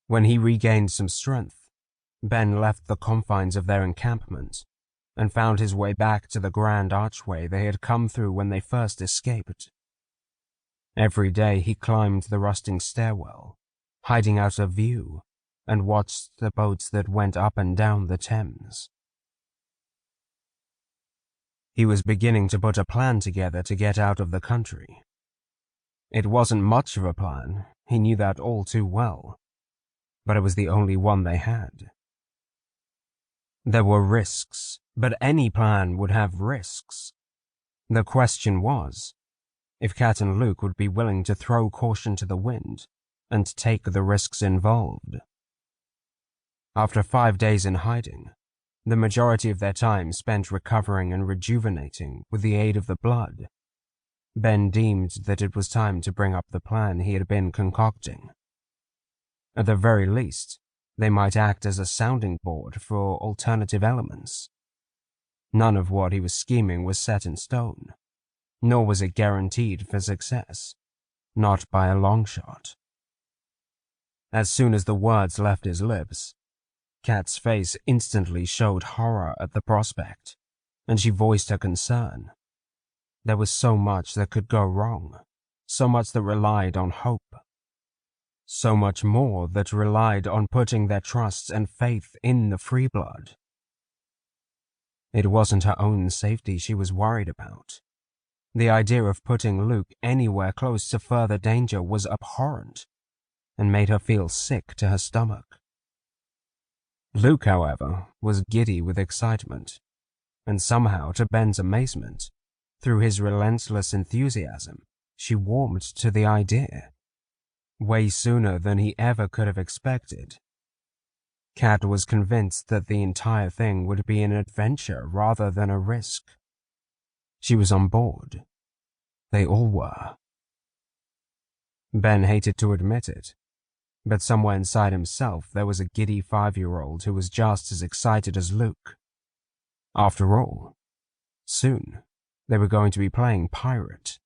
When he regained some strength, Ben left the confines of their encampment and found his way back to the grand archway they had come through when they first escaped. Every day he climbed the rusting stairwell, hiding out of view, and watched the boats that went up and down the Thames. He was beginning to put a plan together to get out of the country. It wasn't much of a plan, he knew that all too well, but it was the only one they had. There were risks, but any plan would have risks. The question was, if Kat and Luke would be willing to throw caution to the wind and take the risks involved. After 5 days in hiding, the majority of their time spent recovering and rejuvenating with the aid of the blood, Ben deemed that it was time to bring up the plan he had been concocting. At the very least, they might act as a sounding board for alternative elements. None of what he was scheming was set in stone, nor was it guaranteed for success, not by a long shot. As soon as the words left his lips, Kat's face instantly showed horror at the prospect, and she voiced her concern. There was so much that could go wrong, so much that relied on hope, so much more that relied on putting their trust and faith in the free blood. It wasn't her own safety she was worried about. The idea of putting Luke anywhere close to further danger was abhorrent and made her feel sick to her stomach. Luke, however, was giddy with excitement, and somehow, to Ben's amazement, through his relentless enthusiasm, she warmed to the idea. Way sooner than he ever could have expected. Kat was convinced that the entire thing would be an adventure rather than a risk. She was on board. They all were. Ben hated to admit it, but somewhere inside himself there was a giddy 5-year-old who was just as excited as Luke. After all, soon they were going to be playing pirate.